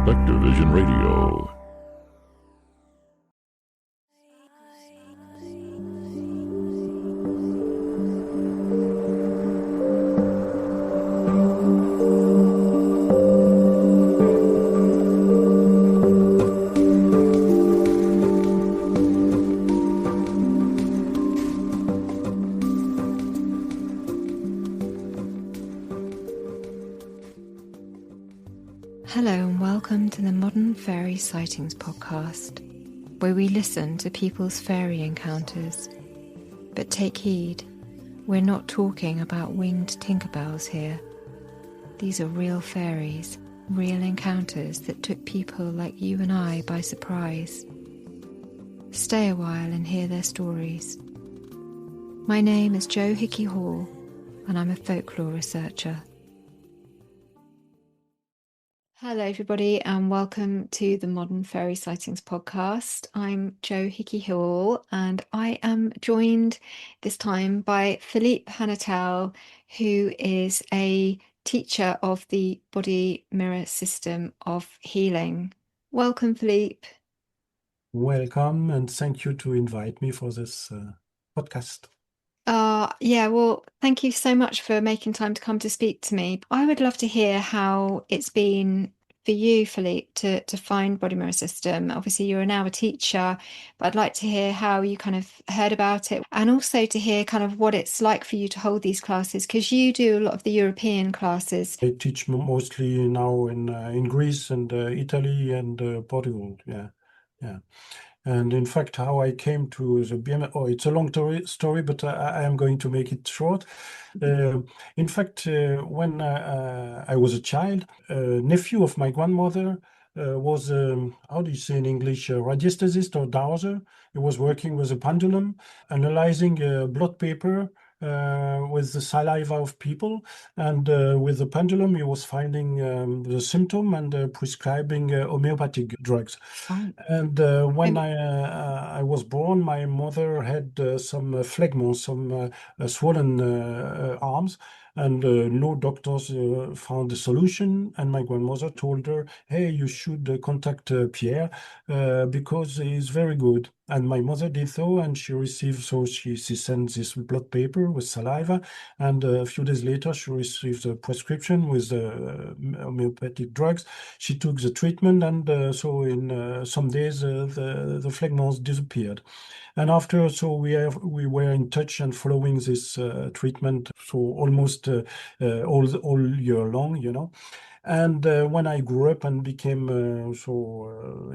Spectre Vision Radio. Hello and welcome to the Modern Fairy Sightings podcast, where we listen to people's fairy encounters. But take heed, we're not talking about winged Tinkerbells here. These are real fairies, real encounters that took people like you and I by surprise. Stay a while and hear their stories. My name is Jo Hickey Hall, and I'm a folklore researcher. Hello everybody and welcome to the Modern Fairy Sightings podcast. I'm Jo Hickey Hall and I am joined this time by Philippe Hannetelle, who is a teacher of the body mirror system of healing. Welcome, Philippe. Welcome and thank you to invite me for this podcast. Well, thank you so much for making time to come to speak to me. I would love to hear how it's been for you, Philippe, to find Body Mirror System. Obviously, you're now a teacher, but I'd like to hear how you kind of heard about it and also to hear kind of what it's like for you to hold these classes, because you do a lot of the European classes. I teach mostly now in Greece and Italy and Portugal. Yeah. And in fact, how I came to the BMS, it's a long story, but I am going to make it short. In fact, when I was a child, a nephew of my grandmother was, how do you say in English, a radiesthesist or dowser. He was working with a pendulum, analyzing blood paper with the saliva of people. And with the pendulum, he was finding the symptom and prescribing homeopathic drugs. Oh. And when I was born, my mother had some phlegmons, some swollen arms, and no doctors found a solution. And my grandmother told her, hey, you should contact Pierre because he's very good. And my mother did so, and she received, so she sent this blood paper with saliva. And a few days later, she received a prescription with homeopathic drugs. She took the treatment, and so in some days, the phlegmons disappeared. And after, so we were in touch and following this treatment, so almost all year long, you know. And when I grew up and became a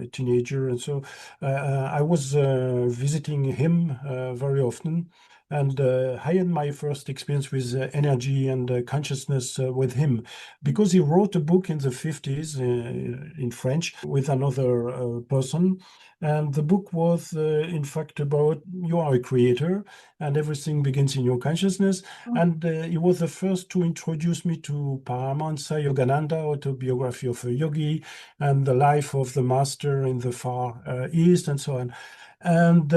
teenager, and so I was visiting him very often. And I had my first experience with energy and consciousness with him, because he wrote a book in the 50s in French with another person. And the book was, in fact, about you are a creator and everything begins in your consciousness. And he was the first to introduce me to Paramahansa Yogananda, Autobiography of a Yogi, and the life of the master in the Far East, and so on. And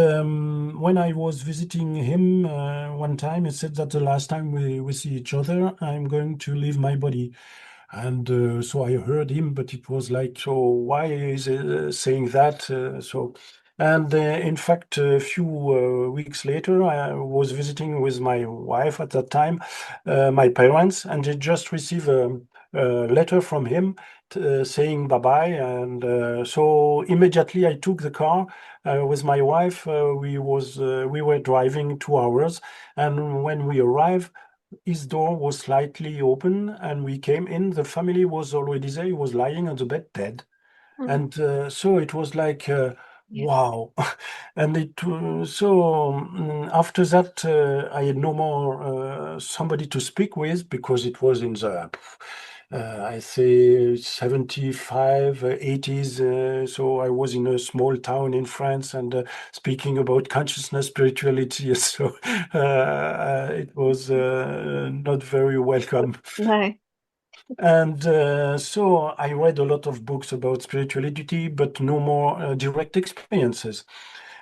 when I was visiting him one time, he said that the last time we see each other, I'm going to leave my body. And so I heard him, but it was like, so why is he saying that? And in fact, a few weeks later, I was visiting with my wife at that time, my parents, and they just received a letter from him saying bye-bye. And so immediately I took the car with my wife. We were driving 2 hours, and when we arrived, his door was slightly open, and we came in. The family was already there. He was lying on the bed dead. And so it was like, wow. And after that, I had no more somebody to speak with, because it was in the, I say 75, 80s. So I was in a small town in France and speaking about consciousness, spirituality. So it was not very welcome. No. And so I read a lot of books about spirituality, but no more direct experiences.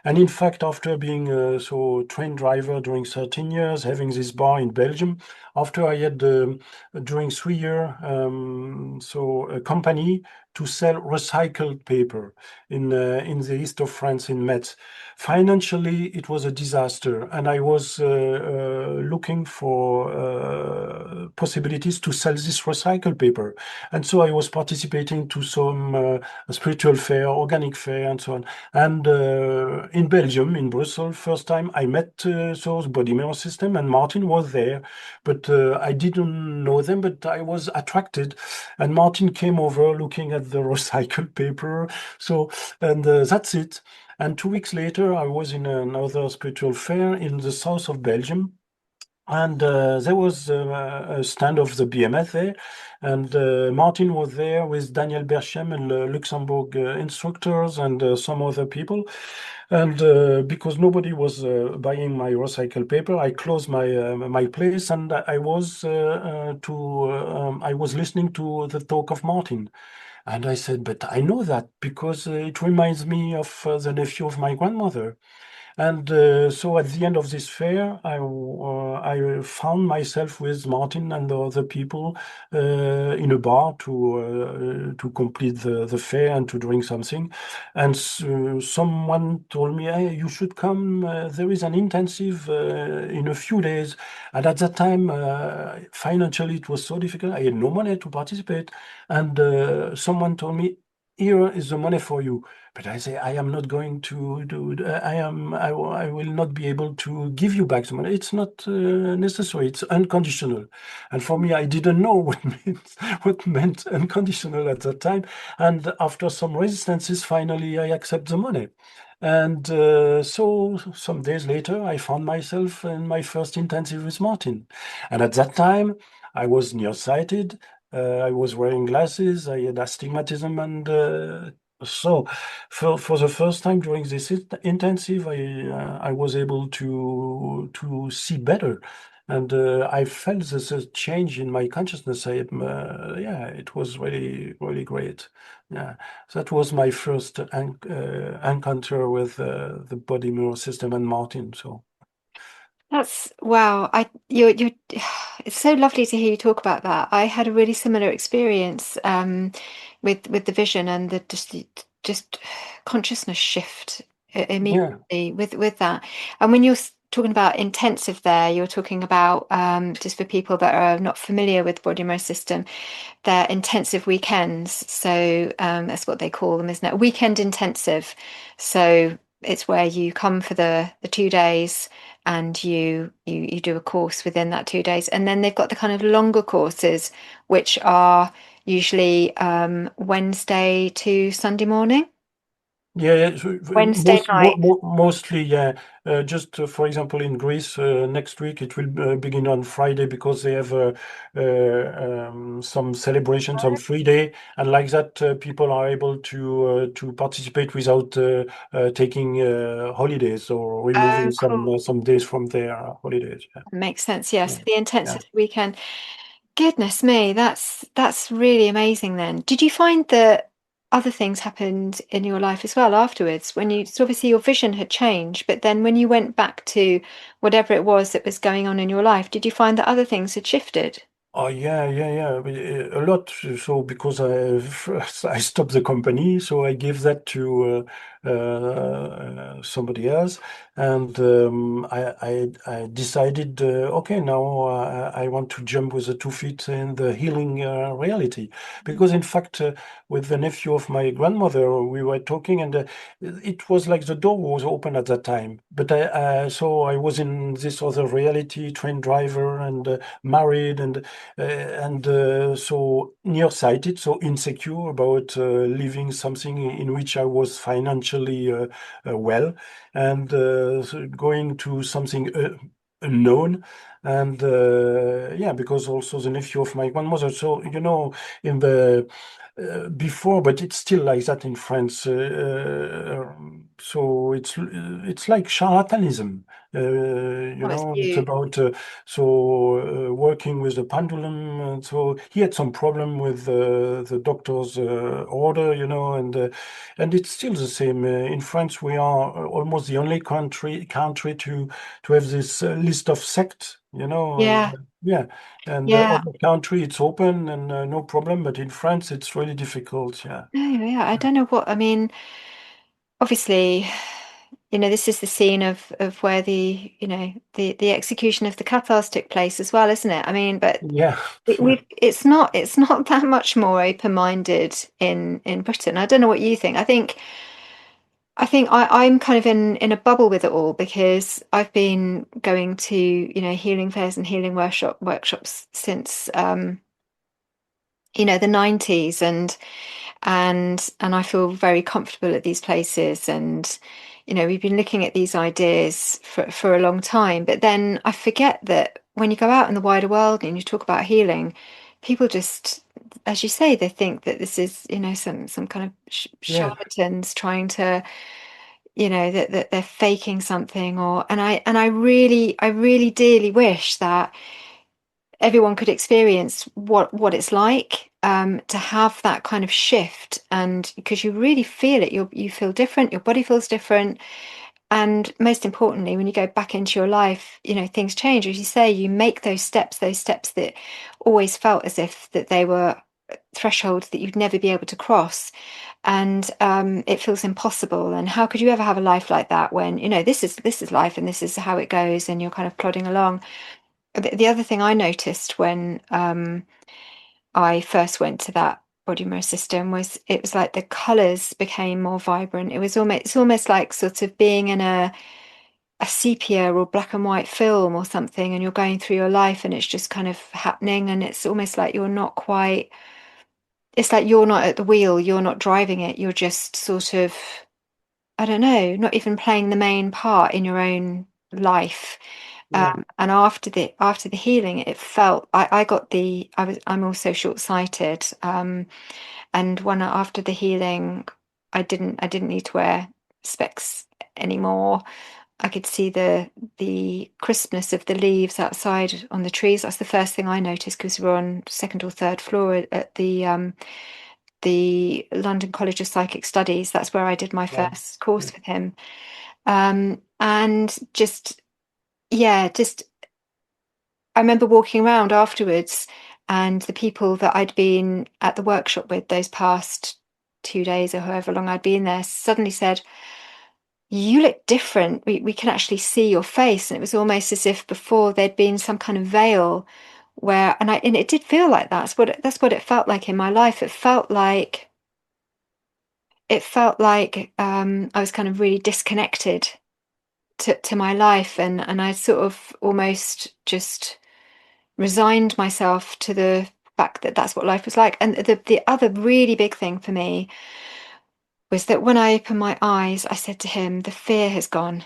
And in fact, after being so train driver during 13 years, having this bar in Belgium, after I had during 3 years so a company to sell recycled paper in the east of France in Metz. Financially, it was a disaster, and I was looking for possibilities to sell this recycled paper. And so I was participating to some spiritual fair, organic fair, and so on. And in Belgium, in Brussels, first time I met so the body mirror system, and Martin was there, but I didn't know them, but I was attracted. And Martin came over looking at the recycled paper. So, and that's it. And 2 weeks later, I was in another spiritual fair in the south of Belgium. And there was a stand of the BMF there, and Martin was there with Daniel Berchem and Luxembourg instructors and some other people. And because nobody was buying my recycled paper, I closed my place, and I was listening to the talk of Martin. And I said, but I know that because it reminds me of the nephew of my grandmother. And so at the end of this fair, I found myself with Martin and the other people in a bar to complete the fair and to drink something. And someone told me, hey, you should come. There is an intensive in a few days. And at that time, financially, it was so difficult. I had no money to participate. And someone told me, here is the money for you. But I say, I am not going to do, I will not be able to give you back the money. It's not necessary. It's unconditional. And for me, I didn't know what meant unconditional at that time. And after some resistances, finally, I accept the money. And so some days later, I found myself in my first intensive with Martin. And at that time, I was nearsighted. I was wearing glasses. I had astigmatism, and so for the first time during this intensive, I was able to see better, and I felt this change in my consciousness. Yeah, it was really really great. Yeah, that was my first encounter with the body mirror system and Martin. So That's wow. You're it's so lovely to hear you talk about that. I had a really similar experience with the vision and the just consciousness shift yeah. immediately with that. And when you're talking about intensive there, you're talking about just for people that are not familiar with body mirror system, they're intensive weekends. So that's what they call them, isn't it? A weekend intensive. So it's where you come for the 2 days and you do a course within that 2 days. And then they've got the kind of longer courses, which are usually Wednesday to Sunday morning, Yeah, yeah, so Wednesday night. mostly, yeah. Just for example, in Greece, next week it will begin on Friday because they have some celebration, some free day, and like that, people are able to participate without taking holidays or removing Oh, cool. some days from their holidays. Yeah, Makes sense. Yes, yeah, the yeah. intensive weekend. Goodness me, that's really amazing then. Did you find that other things happened in your life as well afterwards? When you, so obviously your vision had changed, but then when you went back to whatever it was that was going on in your life, did you find that other things had shifted? Oh yeah, yeah, yeah, a lot. So because I stopped the company, so I gave that to somebody else, and I decided, okay, now I want to jump with the 2 feet in the healing reality, because in fact, with the nephew of my grandmother, we were talking, and it was like the door was open at that time. But so I was in this other reality, train driver, and married, and so nearsighted, so insecure about living something in which I was financially well, and so going to something unknown. And yeah, because also the nephew of my grandmother. So, in the before, but it's still like that in France. so it's like charlatanism. Oh, it's It's you. about working with the pendulum. And so he had some problem with the doctor's order, and it's still the same. In France, we are almost the only country to have this list of sects, and Yeah, yeah, and yeah. other country it's open and no problem, but in France it's really difficult. Yeah, No, yeah. I don't know what I mean. Obviously, this is the scene of where the execution of the Cathars took place as well, isn't it? I mean, but yeah, it's not that much more open-minded in Britain. I don't know what you think. I think I'm kind of in a bubble with it all because I've been going to, healing fairs and healing workshops since the 90s, and I feel very comfortable at these places. And we've been looking at these ideas for a long time, but then I forget that when you go out in the wider world and you talk about healing, people just, as you say, they think that this is some kind of yeah, charlatans trying to, that they're faking something. And I really dearly wish that everyone could experience what it's like, to have that kind of shift, and because you really feel it, you feel different, your body feels different, and most importantly, when you go back into your life, things change. As you say, you make those steps that always felt as if that they were thresholds that you'd never be able to cross, and it feels impossible. And how could you ever have a life like that when this is life and this is how it goes, and you're kind of plodding along. The other thing I noticed when I first went to that body mirror system was it was like the colors became more vibrant. It's almost like sort of being in a sepia or black and white film or something, and you're going through your life and it's just kind of happening, and it's almost like you're not quite, it's like you're not at the wheel, you're not driving it, you're just sort of, I don't know, not even playing the main part in your own life. yeah, And after the healing, it felt I'm also short-sighted. And when after the healing, I didn't need to wear specs anymore. I could see the crispness of the leaves outside on the trees. That's the first thing I noticed because we were on second or third floor at the London College of Psychic Studies. That's where I did my yeah, first course with him. And just, yeah, just I remember walking around afterwards, and the people that I'd been at the workshop with those past 2 days or however long I'd been there suddenly said, "You look different. We can actually see your face." And it was almost as if before there'd been some kind of veil where, and it did feel like that's what it felt like in my life. It felt like I was kind of really disconnected to my life, and I sort of almost just resigned myself to the fact that that's what life was like. And the other really big thing for me was that when I opened my eyes, I said to him, "The fear has gone."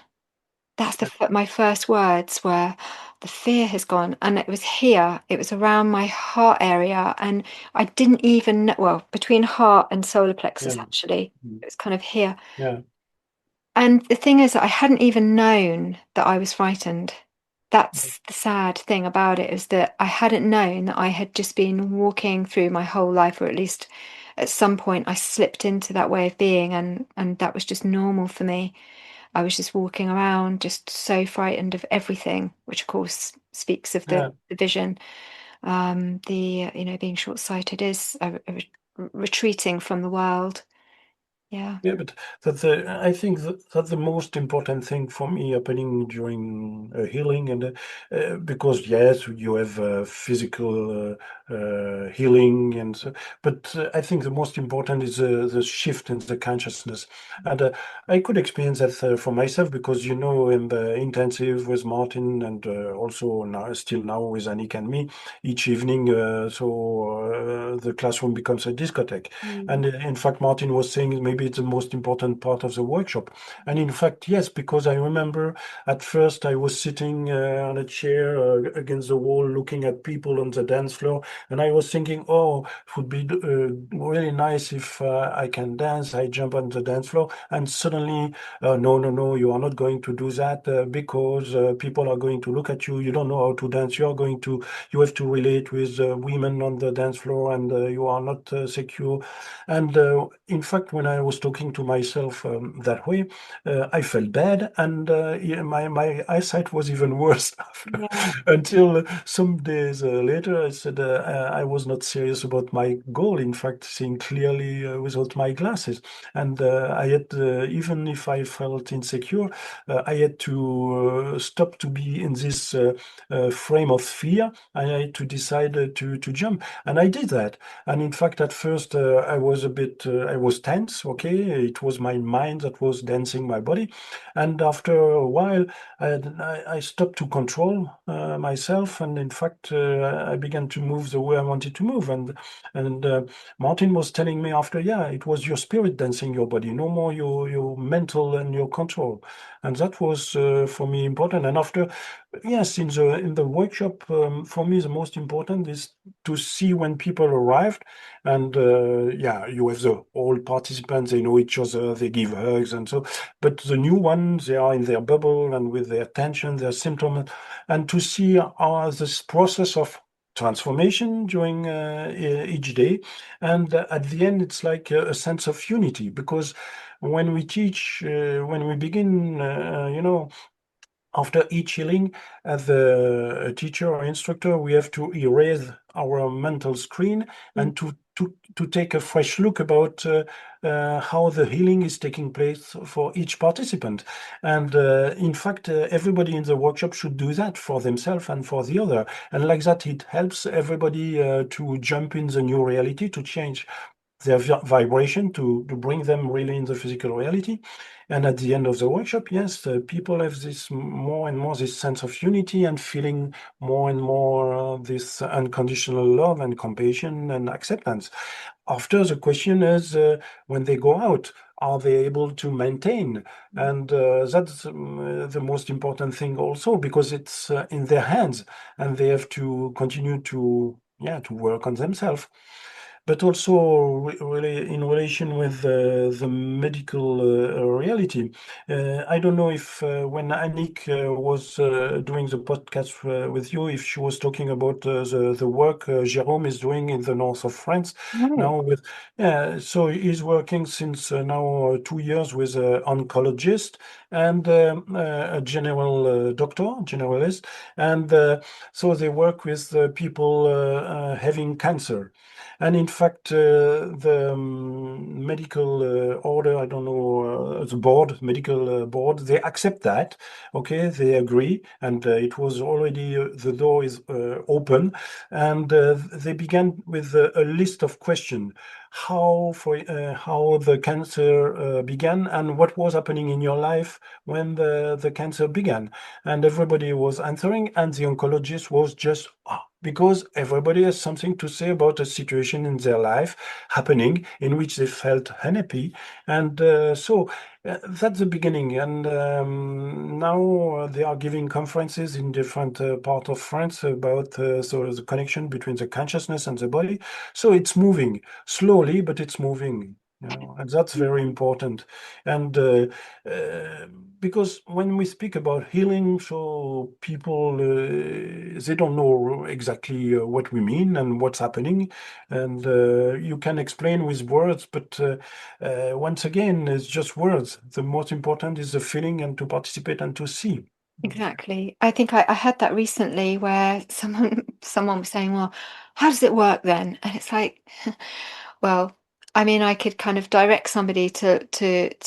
That's my first words were, "The fear has gone," and it was here. It was around my heart area, and I didn't even know, well, between heart and solar yeah, plexus actually. mm, It was kind of here. yeah, And the thing is that I hadn't even known that I was frightened. That's the sad thing about it, is that I hadn't known that I had just been walking through my whole life, or at least at some point I slipped into that way of being, and that was just normal for me. I was just walking around just so frightened of everything, which of course speaks of the, yeah. the vision. Being short-sighted is retreating from the world. Yeah. Yeah, but I think that the most important thing for me happening during healing, and because yes, you have physical healing, and so, but I think the most important is the shift in the consciousness, and I could experience that for myself because in the intensive with Martin, and also now still now with Anik and me each evening, so the classroom becomes a discotheque. Mm. And in fact, Martin was saying maybe maybe it's the most important part of the workshop. And in fact, yes, because I remember at first I was sitting on a chair against the wall looking at people on the dance floor, and I was thinking, oh, it would be really nice if I can dance. I jump on the dance floor, and suddenly, no, you are not going to do that because people are going to look at you. You don't know how to dance. You have to relate with women on the dance floor, and you are not secure. And in fact, when I was talking to myself that way, I felt bad, and yeah, my eyesight was even worse after, Yeah. until some days later. I said I was not serious about my goal. In fact, seeing clearly without my glasses, and I had even if I felt insecure, I had to stop to be in this frame of fear. I had to decide to jump, and I did that. And in fact, at first, I was tense. Okay, it was my mind that was dancing my body, and after a while, I stopped to control myself, and in fact, I began to move the way I wanted to move. And Martin was telling me after, yeah, it was your spirit dancing your body, no more your mental and your control, and that was for me important. And after, yes, in the workshop, for me, the most important is to see when people arrived, and yeah, you have the old participants, they know each other, they give hugs, and so. But the new ones, they are in their bubble and with their tension, their symptoms, and to see how this process of transformation during each day, and at the end, it's like a sense of unity, because when we teach, when we begin, after each healing, as a teacher or instructor, we have to erase our mental screen and to take a fresh look about how the healing is taking place for each participant. And in fact, everybody in the workshop should do that for themselves and for the other. And like that, it helps everybody to jump in the new reality, to change their vibration, to bring them really in the physical reality. And at the end of the workshop, yes, people have this more and more this sense of unity and feeling more and more this unconditional love and compassion and acceptance. After, the question is, when they go out, are they able to maintain? And that's the most important thing also, because it's in their hands, and they have to continue to, yeah, to work on themselves. But also really in relation with the medical reality. I don't know if when Annick was doing the podcast with you, if she was talking about the work Jérôme is doing in the north of France Right. now with, so he's working since now 2 years with an oncologist and a general doctor, generalist, and so they work with people having cancer. And in fact, the medical order, I don't know, the board, medical board, they accept that. Okay, they agree. And it was already, the door is open. And they began with a list of questions. How the cancer began and what was happening in your life when the cancer began. And everybody was answering, and the oncologist was just, because everybody has something to say about a situation in their life happening in which they felt unhappy. And so that's the beginning. And now they are giving conferences in different parts of France about so the connection between the consciousness and the body. So it's moving slowly, but it's moving. And that's very important. And uh, because when we speak about healing, so people they don't know exactly what we mean and what's happening, and you can explain with words, but once again, it's just words. The most important is the feeling and to participate and to see. Exactly. I think I heard that recently where someone was saying, well, how does it work then? And it's like, well, I mean, I could kind of direct somebody to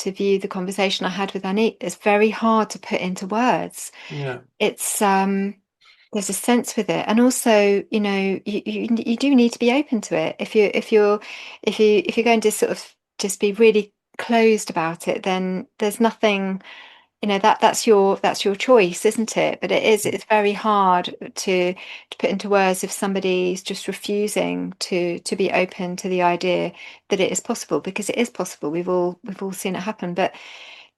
view the conversation I had with Annie. It's very hard to put into words. Yeah, It's there's a sense with it, and also, you do need to be open to it. If you're going to sort of just be really closed about it, then there's nothing. that's your choice, isn't it? But it's very hard to put into words if somebody's just refusing to be open to the idea that it is possible, because it is possible. We've all seen it happen. But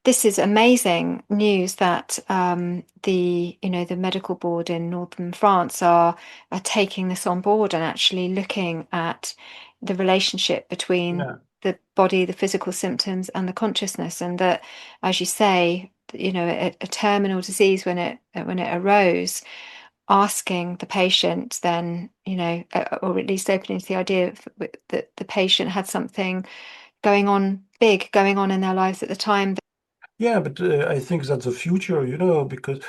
this is amazing news that the medical board in northern France are taking this on board and actually looking at the relationship between Yeah. the body, the physical symptoms, and the consciousness, and that, as you say, a terminal disease when it arose, asking the patient then, or at least opening to the idea that the patient had something going on in their lives at the time. Yeah, but I think that's the future, because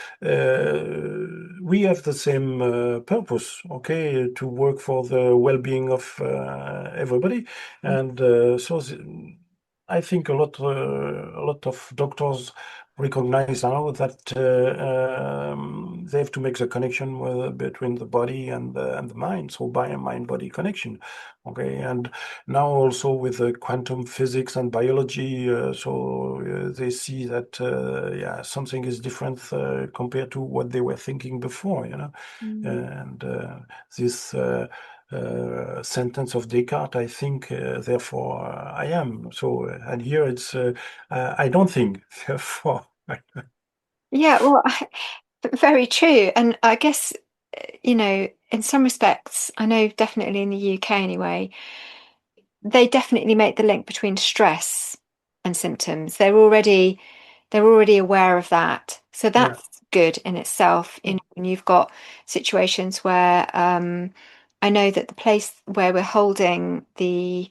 we have the same purpose, okay, to work for the well-being of everybody, and I think a lot of doctors recognize now that they have to make the connection between the body and the mind, so by a mind-body connection, okay, and now also with quantum physics and biology, they see that yeah, something is different compared to what they were thinking before, and this sentence of Descartes, I think, therefore I am. So, and here it's I don't think, therefore. Yeah, well, very true. And I guess, in some respects, I know definitely in the UK anyway, they definitely make the link between stress and symptoms. They're already aware of that. So Yeah. that's good in itself. When you've got situations where I know that the place where we're holding the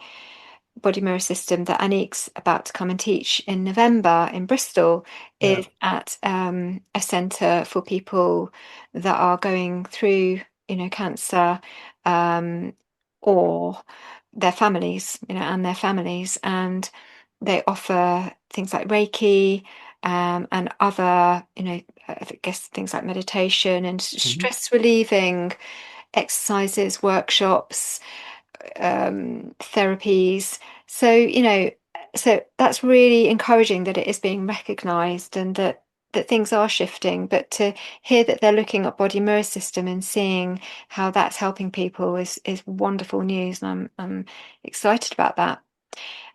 body mirror system that Anique's about to come and teach in November in Bristol Yeah. is at a centre for people that are going through, cancer, um, or their families, and their families, and they offer things like Reiki, and other, I guess things like meditation and Mhm. stress relieving exercises, workshops, therapies. So, so that's really encouraging that it is being recognized and that things are shifting. But to hear that they're looking at body mirror system and seeing how that's helping people is wonderful news, and I'm excited about that.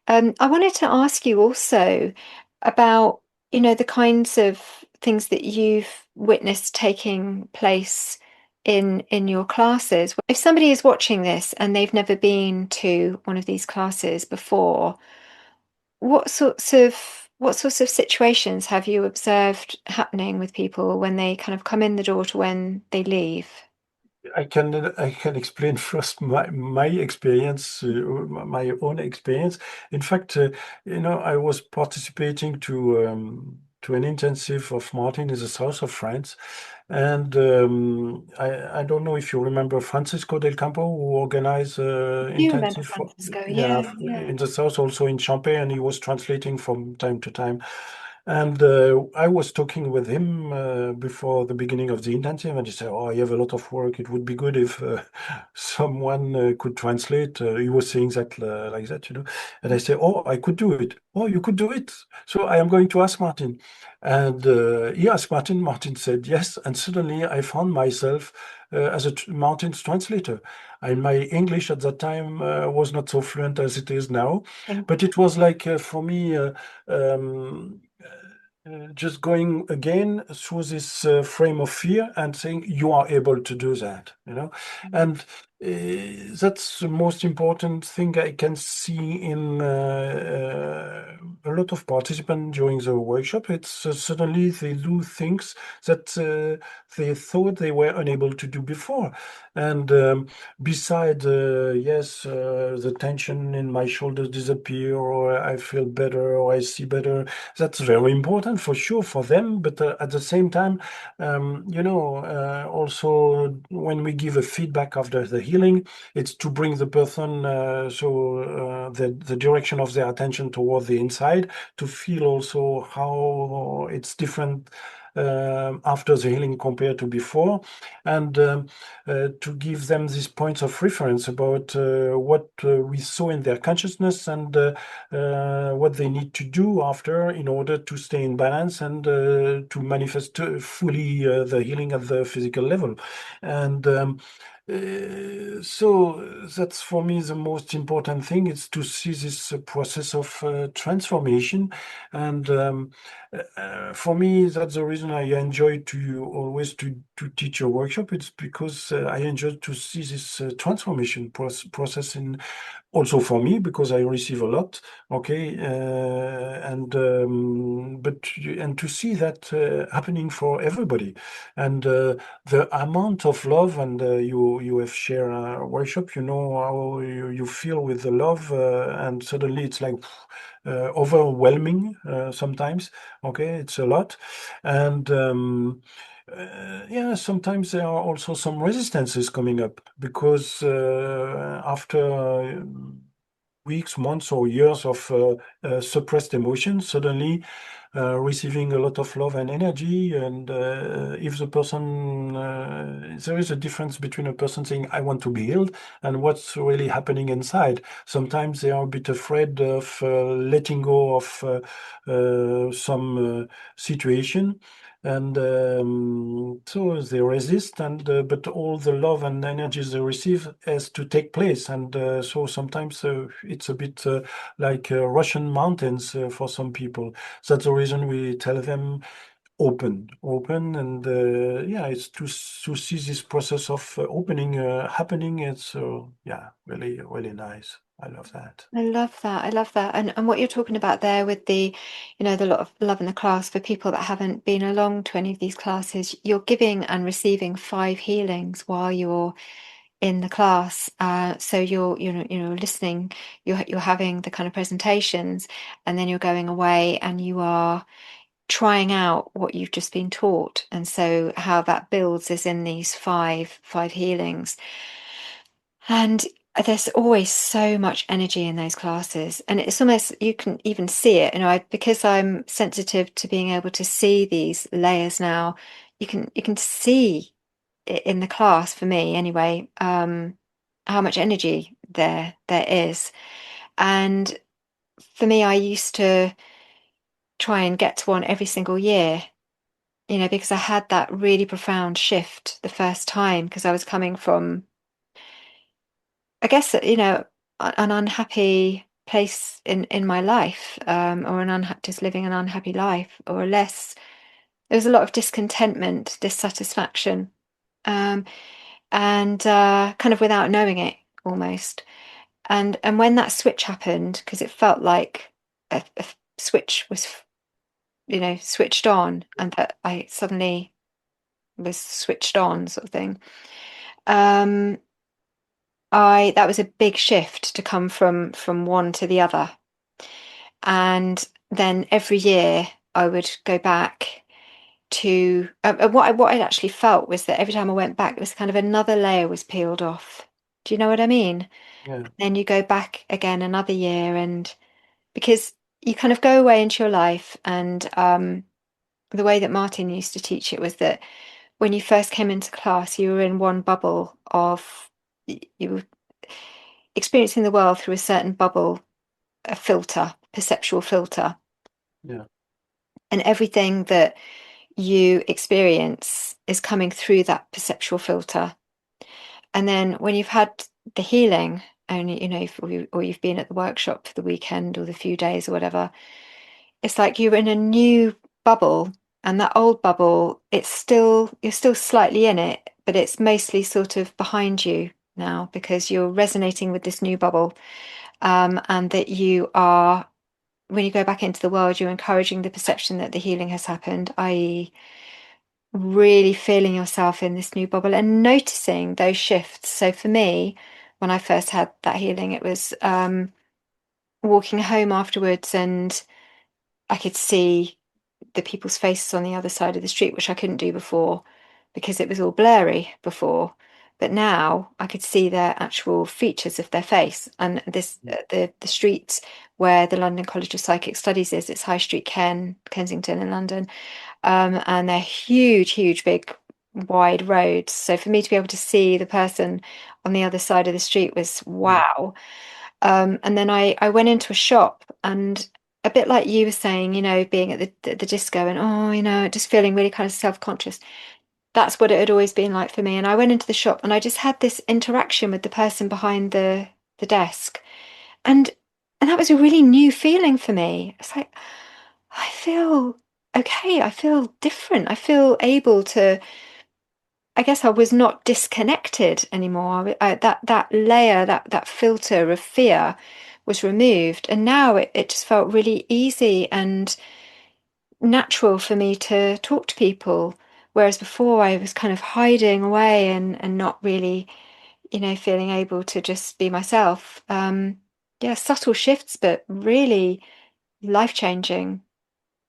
I wanted to ask you also about, the kinds of things that you've witnessed taking place in your classes. If somebody is watching this and they've never been to one of these classes before, what sorts of situations have you observed happening with people when they kind of come in the door to when they leave? I can explain first my experience, my own experience. In fact, I was participating to an intensive of Martin in the south of France, and I don't know if you remember Francisco del Campo, who organized You remember intensive, Francisco? yeah, Yeah, yeah. in the south, also in Champagne, and he was translating from time to time. And I was talking with him before the beginning of the intensive, and he said, "Oh, you have a lot of work. It would be good if someone could translate." He was saying that like that. And I said, "Oh, I could do it. Oh, you could do it. So I am going to ask Martin." And he asked Martin. Martin said yes. And suddenly I found myself as Martin's translator. And my English at that time was not so fluent as it is now, Thank but it was like for me. Um, just going again through this frame of fear and saying you are able to do that. you. And that's the most important thing I can see in a lot of participants during the workshop. It's suddenly they do things that they thought they were unable to do before. And beside, yes, the tension in my shoulders disappear, or I feel better, or I see better. That's very important for sure for them, but at the same time, also when we give a feedback after the healing, it's to bring the person the direction of their attention toward the inside to feel also how it's different after the healing compared to before, and to give them these points of reference about what we saw in their consciousness and what they need to do after in order to stay in balance and to manifest fully the healing at the physical level. And so that's for me the most important thing, is to see this process of transformation. And for me, that's the reason I enjoy to always to teach a workshop. It's because I enjoy to see this transformation process in, also for me, because I receive a lot, okay, and to see that happening for everybody, and the amount of love, and you have shared a workshop, you know how you feel with the love, and suddenly it's like overwhelming sometimes, okay, it's a lot, and yeah, sometimes there are also some resistances coming up because after weeks, months, or years of suppressed emotions, suddenly receiving a lot of love and energy. And if the person, there is a difference between a person saying, I want to be healed, and what's really happening inside. Sometimes they are a bit afraid of letting go of some situation. And so they resist, and but all the love and energies they receive has to take place, and so sometimes it's a bit like Russian mountains for some people. That's the reason we tell them open, and yeah, it's to see this process of opening happening. It's yeah, really, really nice. I love that. I love that. I love that. And what you're talking about there with the, the lot of love in the class, for people that haven't been along to any of these classes, you're giving and receiving 5 healings while you're in the class. So you're listening, you're having the kind of presentations, and then you're going away and you are trying out what you've just been taught. And so how that builds is in these five healings. And there's always so much energy in those classes, and it's almost, you can even see it, because I'm sensitive to being able to see these layers now. You can see it in the class, for me anyway, how much energy there is. And for me, I used to try and get to one every single year, because I had that really profound shift the first time, because I was coming from, I guess, an unhappy place in my life, or just living an unhappy life, or less. There was a lot of discontentment, dissatisfaction, um, and kind of without knowing it, almost. And when that switch happened, because it felt like a switch was, switched on, and that I suddenly was switched on, sort of thing. Um, that was a big shift to come from one to the other. And then every year I would go back to, what I actually felt was that every time I went back, it was kind of another layer was peeled off. Do you know what I mean? Yeah. Then you go back again another year, and because you kind of go away into your life, and the way that Martin used to teach it was that when you first came into class, you were in one bubble of, you were experiencing the world through a certain bubble, a filter, perceptual filter, Yeah. and everything that you experience is coming through that perceptual filter. And then when you've had the healing, and or you've been at the workshop for the weekend or the few days or whatever, it's like you're in a new bubble, and that old bubble, you're still slightly in it, but it's mostly sort of behind you now, because you're resonating with this new bubble. And that you are, when you go back into the world, you're encouraging the perception that the healing has happened, i.e., really feeling yourself in this new bubble and noticing those shifts. So for me, when I first had that healing, it was walking home afterwards, and I could see the people's faces on the other side of the street, which I couldn't do before because it was all blurry before. But now I could see their actual features of their face. And this the street where the London College of Psychic Studies is, it's High Street Kensington in London. And they're huge, huge, big, wide roads. So for me to be able to see the person on the other side of the street was wow. And then I went into a shop, and a bit like you were saying, being at the disco and just feeling really kind of self-conscious. That's what it had always been like for me. And I went into the shop and I just had this interaction with the person behind the desk. And and that was a really new feeling for me. It's like I feel okay, I feel different. I feel able to, I guess I was not disconnected anymore. That layer, that filter of fear was removed. And now it just felt really easy and natural for me to talk to people. Whereas before I was kind of hiding away and not really, feeling able to just be myself. Yeah, subtle shifts, but really life-changing.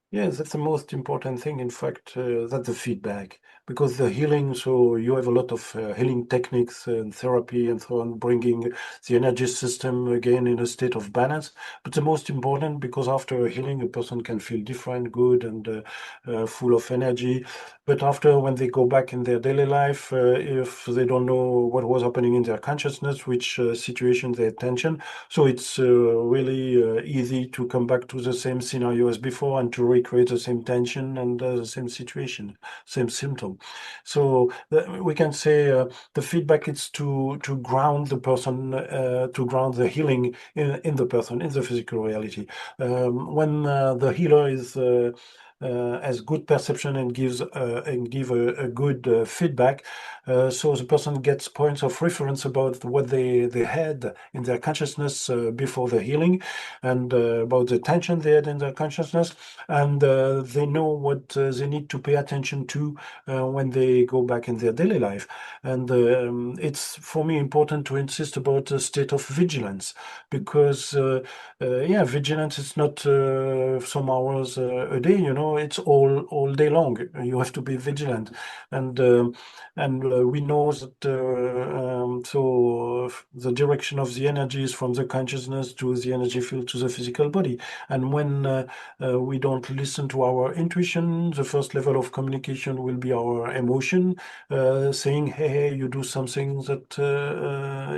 Yes, that's the most important thing. In fact, that's the feedback because the healing. So you have a lot of healing techniques and therapy and so on, bringing the energy system again in a state of balance. But the most important, because after healing, a person can feel different, good, and full of energy. But after, when they go back in their daily life, if they don't know what was happening in their consciousness, which situation their attention, so it's really easy to come back to the same scenario as before and to recreate the same tension and the same situation, same symptom. So we can say the feedback is to ground the person, to ground the healing in the person, in the physical reality. When the healer is has good perception and give a good feedback, so the person gets points of reference about what they had in their consciousness before the healing, and about the tension they had in their consciousness, and they know what they need to pay attention to when they go back in their daily life. And it's for me important to insist about a state of vigilance, because yeah, vigilance is not some hours a day, it's all day long. You have to be vigilant. And we know that so the direction of the energy is from the consciousness to the energy field to the physical body. And when we don't listen to our intuition, the first level of communication will be our emotion, saying, hey, you do something that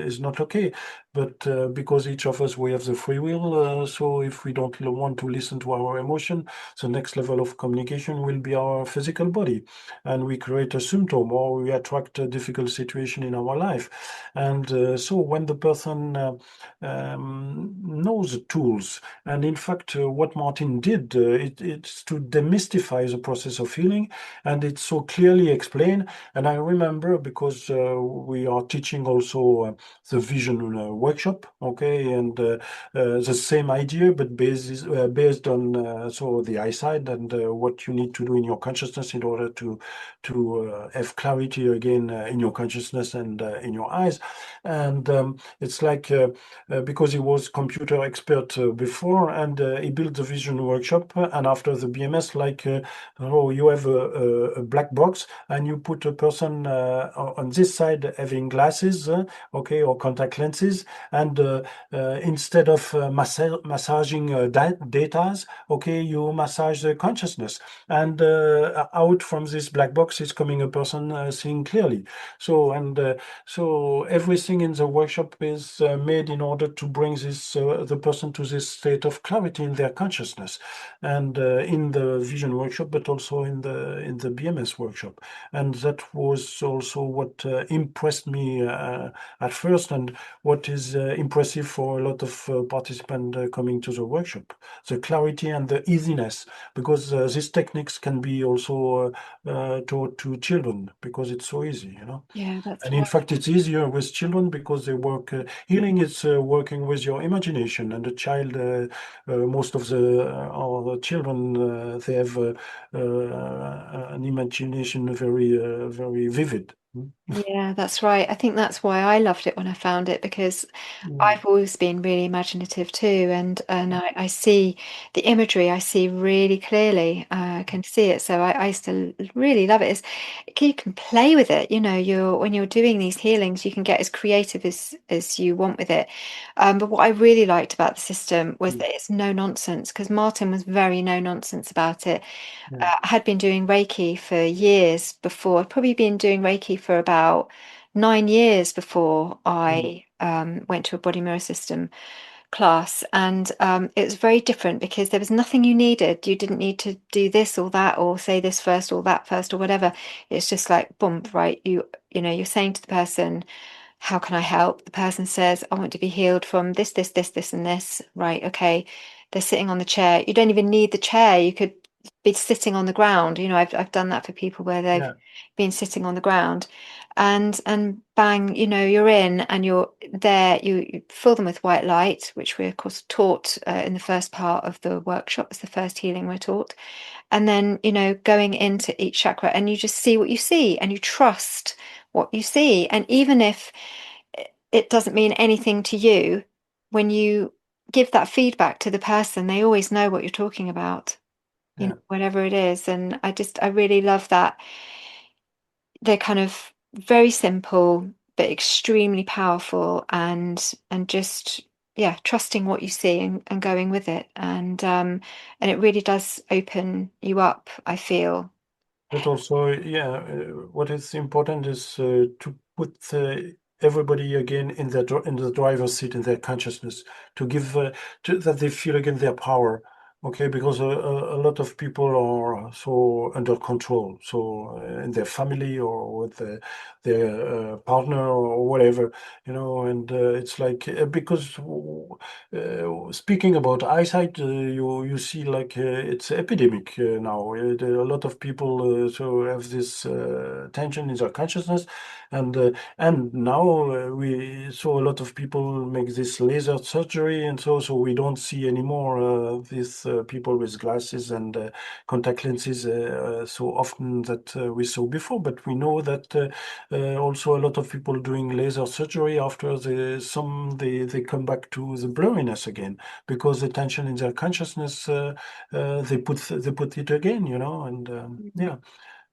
is not okay. But because each of us, we have the free will, so if we don't want to listen to our emotion, the next level of communication will be our physical body. And we create a symptom, or we attract a difficult situation in our life. And so when the person knows the tools, and in fact, what Martin did, it's to demystify the process of healing, and it's so clearly explained. And I remember, because we are teaching also the vision workshop, okay, and the same idea, but based on so the eyesight and what you need to do in your consciousness in order to have clarity again in your consciousness and in your eyes. And it's like because he was computer expert before, and he built the vision workshop, and after the BMS, like oh, you have a black box, and you put a person on this side having glasses, okay, or contact lenses, and instead of massaging datas, okay, you massage the consciousness, and out from this black box is coming a person seeing clearly. So so everything in the workshop is made in order to bring this the person to this state of clarity in their consciousness, and in the vision workshop, but also in the BMS workshop. And that was also what impressed me at first, and what is impressive for a lot of participants coming to the workshop, the clarity and the easiness, because these techniques can be also taught to children because it's so easy. Yeah, that's And in fact, it's easier with children because they work, healing is working with your imagination. And the child, most of our children, they have an imagination very, very vivid. Yeah, that's right. I think that's why I loved it when I found it, because Mm, I've always been really imaginative too, and I see the imagery. I see really clearly. I can see it, so I used to really love it. You can play with it. You're when you're doing these healings, you can get as creative as you want with it. But what I really liked about the system was mm, that it's no nonsense. Because Martin was very no nonsense about it. yeah, I had been doing Reiki for years before. I'd probably been doing Reiki for about 9 years before mm, I went to a body mirror system class. And it was very different because there was nothing you needed. You didn't need to do this or that or say this first or that first or whatever. It's just like, boom, right? You're saying to the person, how can I help? The person says, I want to be healed from this, and this. Right. Okay. They're sitting on the chair. You don't even need the chair. You could be sitting on the ground. I've done that for people where they've yeah, been sitting on the ground, and bang, you're in and you're there. You fill them with white light, which we of course taught in the first part of the workshop. It's the first healing we're taught. And then, going into each chakra, and you just see what you see and you trust what you see. And even if it doesn't mean anything to you, when you give that feedback to the person, they always know what you're talking about, yeah. whatever it is. And I really love that. They're kind of very simple, but extremely powerful, and just, yeah, trusting what you see and going with it. And it really does open you up, I feel. But also, yeah, what is important is to put everybody again in in the driver's seat in their consciousness, to give that they feel again their power. Okay, because a lot of people are so under control, so in their family or with their partner or whatever, and it's like because speaking about eyesight, you see like it's epidemic now. A lot of people so have this tension in their consciousness, and now we saw a lot of people make this laser surgery, and so we don't see anymore these people with glasses and contact lenses so often that we saw before. But we know that also a lot of people doing laser surgery after they come back to the blurriness again because the tension in their consciousness they put it again, and Mhm. yeah,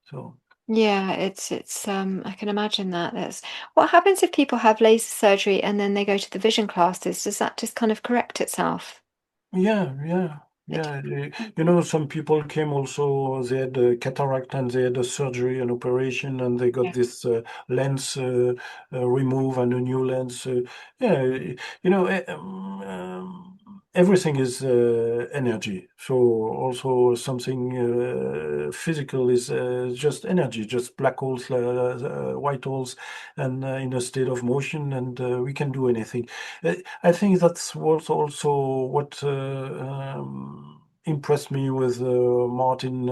so. Yeah, it's I can imagine that. That's what happens if people have laser surgery and then they go to the vision classes. Does that just kind of correct itself? Yeah, yeah, It, yeah. Some people came also, they had a cataract and they had a surgery, an operation, and they got yeah. this lens remove and a new lens. Yeah, everything is energy. So also something physical is just energy, just black holes, white holes, and in a state of motion, and we can do anything. I think that's was also what impressed me with Martin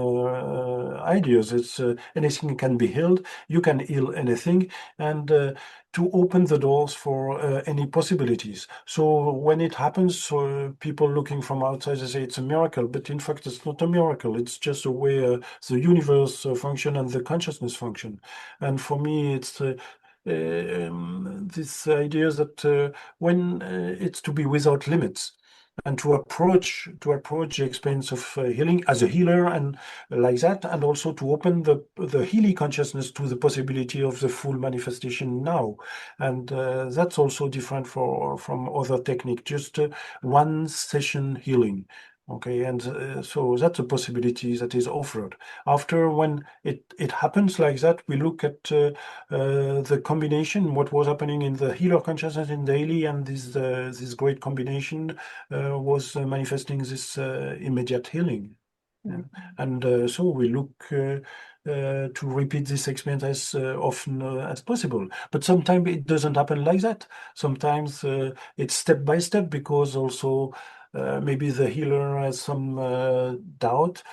ideas. It's anything can be healed. You can heal anything, and to open the doors for any possibilities. So when it happens, people looking from outside they say it's a miracle, but in fact it's not a miracle. It's just the way the universe function and the consciousness function. And for me, it's this idea that when it's to be without limits and to approach the experience of healing as a healer and like that, and also to open the healing consciousness to the possibility of the full manifestation now, and that's also different from other technique, just one session healing. Okay, and so that's a possibility that is offered. After, when it happens like that, we look at the combination, what was happening in the healer consciousness in daily, and this great combination was manifesting this immediate healing. Yeah. Mhm. And so we look to repeat this experience as often as possible. But sometimes it doesn't happen like that. Sometimes it's step by step because also maybe the healer has some doubt,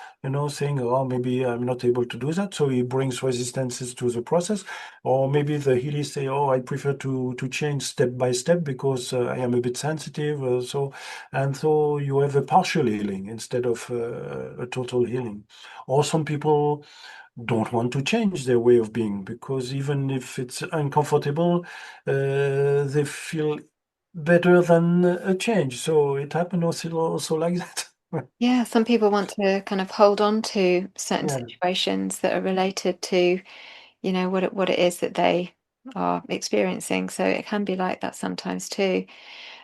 saying, oh, maybe I'm not able to do that. So he brings resistances to the process. Or maybe the healer say, oh, I prefer to change step by step because I am a bit sensitive. So you have a partial healing instead of a total healing. Or some people don't want to change their way of being because even if it's uncomfortable, they feel better than a change. So it happened also like that. Yeah, some people want to kind of hold on to certain Yeah. situations that are related to, what it is that they are experiencing. So it can be like that sometimes too.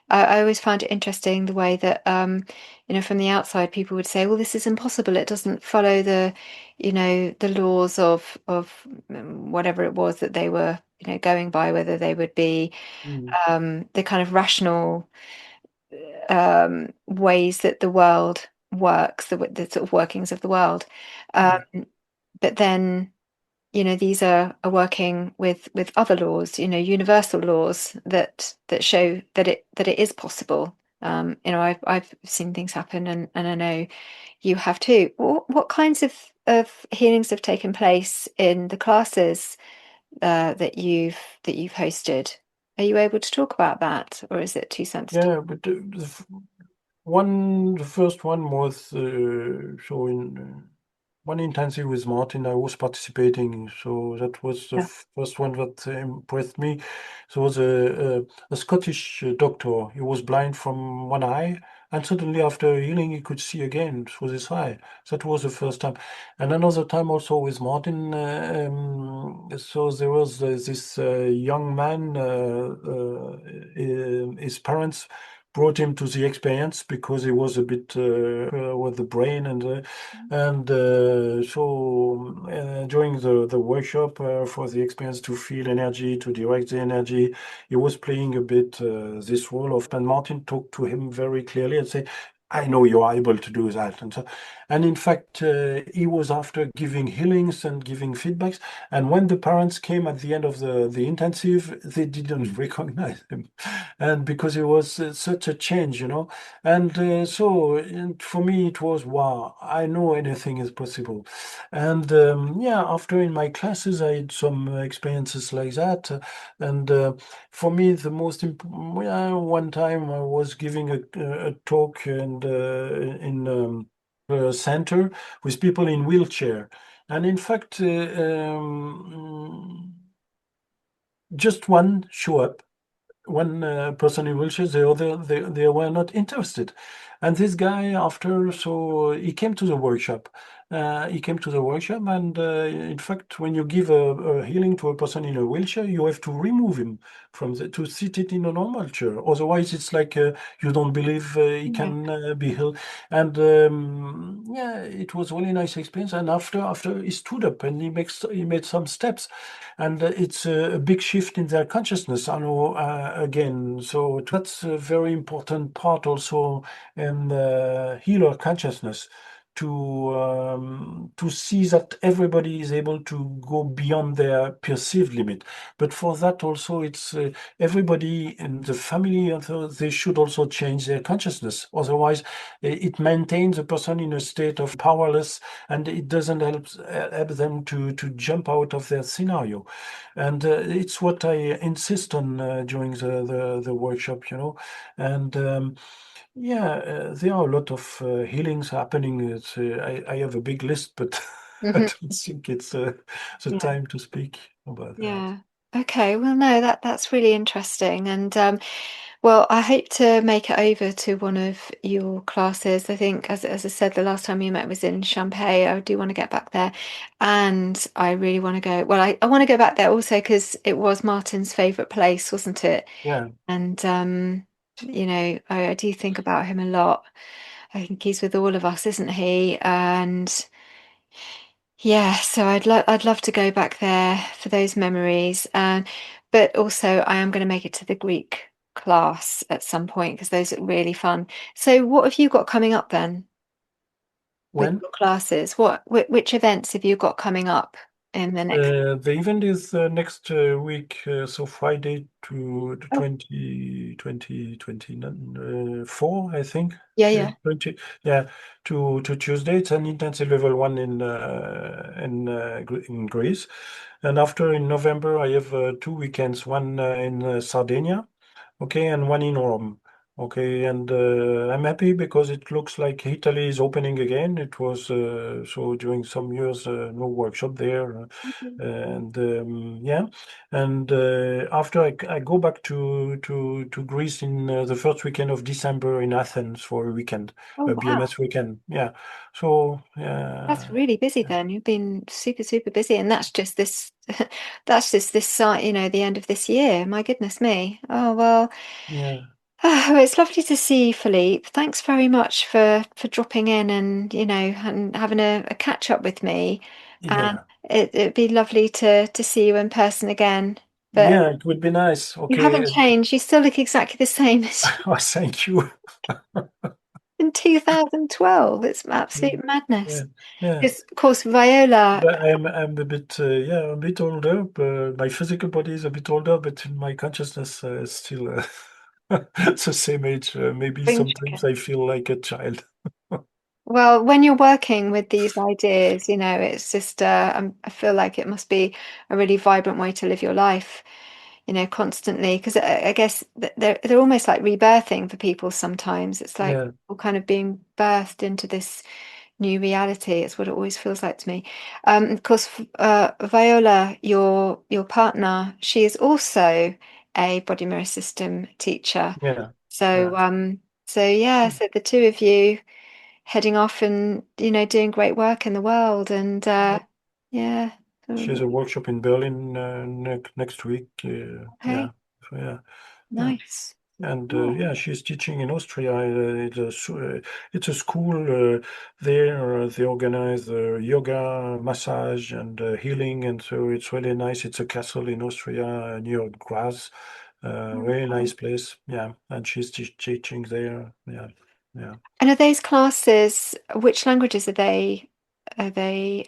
I always find it interesting the way that, from the outside, people would say, "Well, this is impossible. It doesn't follow the laws of whatever it was that they were, going by, whether they would be Mm. the kind of rational ways that the world works, the sort of workings of the world." Um, Mm. but then these are working with other laws, universal laws that show that it is possible. I've seen things happen, and I know you have too. What kinds of healings have taken place in the classes that you've hosted? Are you able to talk about that, or is it too sensitive? Yeah, but the first one was showing one intensive with Martin. I was participating, so that was the Yeah. first one that impressed me. So it was a Scottish doctor. He was blind from one eye, and suddenly after healing, he could see again through his eye. That was the first time. And another time also with Martin. So there was this young man. His parents brought him to the experience because he was a bit with the brain and during the workshop for the experience to feel energy, to direct the energy, he was playing a bit this role of, and Martin talked to him very clearly and said, I know you are able to do that. And in fact, he was after giving healings and giving feedbacks. And when the parents came at the end of the intensive, they didn't recognize him. And because it was such a change, and for me, it was, wow, I know anything is possible. And yeah, after in my classes, I had some experiences like that. And for me, the most important, one time I was giving a talk and in a center with people in wheelchair. And in fact, just one show up, one person in wheelchair, the other they were not interested. And this guy after, so he came to the workshop. And in fact, when you give a healing to a person in a wheelchair, you have to remove him to sit it in a normal chair. Otherwise, it's like you don't believe he Yeah. can be healed. And yeah, it was really nice experience. And after he stood up and he made some steps, and it's a big shift in their consciousness. I know again, so that's a very important part also in healer consciousness to see that everybody is able to go beyond their perceived limit. But for that also, it's everybody in the family, they should also change their consciousness. Otherwise, it maintains a person in a state of powerless, and it doesn't help them to jump out of their scenario. And it's what I insist on during the workshop, And yeah, there are a lot of healings happening. I have a big list, but I Hmm. don't think it's the Yeah. time to speak about that. Yeah. Okay. Well, no, that's really interesting. And well, I hope to make it over to one of your classes. I think, as I said, the last time you met was in Champagne. I do want to get back there, and I really want to go. Well, I want to go back there also because it was Martin's favorite place, wasn't it? Yeah. And I do think about him a lot. I think he's with all of us, isn't he? And yeah, so I'd love to go back there for those memories. And but also I am going to make it to the Greek class at some point because those are really fun. So what have you got coming up then with When? your classes? Which events have you got coming up in the next? The event is next week, so Friday to the 24, I think. Yeah. 20, yeah, to Tuesday. It's an intensive level 1 in Greece, and after in November I have 2 weekends, one in Sardinia, okay, and one in Rome. Okay, and I'm happy because it looks like Italy is opening again. It was so during some years no workshop there, and yeah, and after I go back to Greece in the first weekend of December in Athens for a weekend, Oh, a wow. BMS weekend. Yeah, so That's really busy then. You've been super, super busy. And that's just this, that's just this site, the end of this year. My goodness me. Oh, well, yeah, it's lovely to see you, Philippe. Thanks very much for dropping in and, and having a catch up with me. And yeah, it'd be lovely to see you in person again. But yeah. It would be nice. you haven't Okay, changed. You still look exactly the same as oh, thank you. in 2012. It's Yeah, absolute madness. yeah. Yeah. Because, of course, Viola. But I'm a bit yeah, a bit older. But my physical body is a bit older, but in my consciousness is still it's the same age. Maybe sometimes I feel like a child. Well, when you're working with these ideas, it's just, I feel like it must be a really vibrant way to live your life, constantly. Because I guess they're almost like rebirthing for people sometimes. It's like Yeah, people kind of being birthed into this new reality. It's what it always feels like to me. Of course, Viola, your partner, she is also a body mirror system teacher. yeah, So, yeah. yeah, so the two of you heading off and doing great work in the world and yeah. She has a workshop in Berlin next week. Okay, Yeah, so, yeah, yeah. nice. And Oh, yeah, she's teaching in Austria. It's a school there. They organize yoga, massage, and healing, and so it's really nice. It's a castle in Austria near Graz. Very okay. nice place. Yeah, and she's teaching there. Yeah, yeah. And are those classes, which languages are they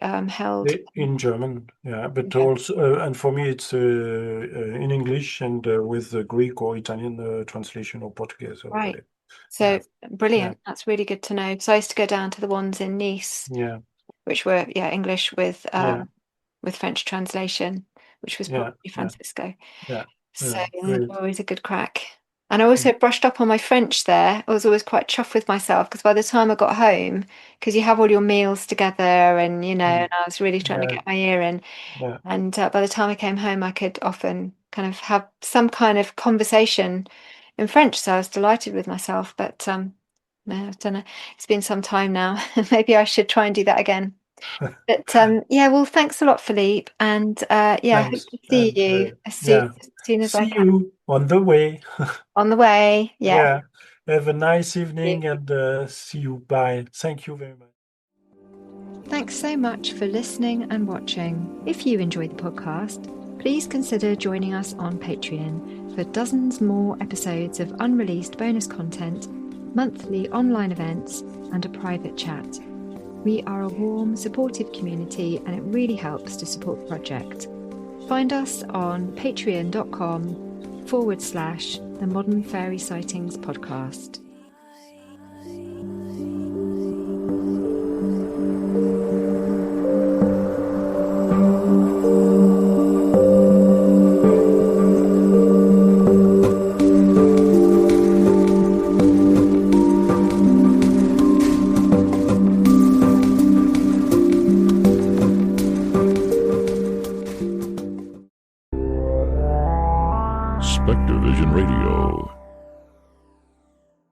held? In German, yeah, but Yeah, also, and for me, it's in English and with Greek or Italian translation or Portuguese. Or, right. yeah, So yeah, brilliant. That's really good to know. So I used to go down to the ones in Nice, yeah, which were English yeah, with French translation, which was yeah, probably yeah, Francisco. yeah, So yeah, they great. were always a good crack. And I also brushed up on my French there. I was always quite chuffed with myself because by the time I got home, because you have all your meals together and, Mm, and I was really trying to yeah, get my ear in. yeah, And by the time I came home, I could often kind of have some kind of conversation in French. So I was delighted with myself. But no, I don't know. It's been some time now. Maybe I should try and do that again. But yeah, well, thanks a lot, Philippe. And yeah, I hope thanks. to see And you yeah, as soon as I see can. you on the way. On the way. Yeah. Yeah, have a nice Thank evening you. and see you. Bye. Thank you very much. Thanks so much for listening and watching. If you enjoyed the podcast, please consider joining us on Patreon for dozens more episodes of unreleased bonus content, monthly online events, and a private chat. We are a warm, supportive community and it really helps to support the project. Find us on patreon.com/The Modern Fairy Sightings Podcast. Spectrovision Radio.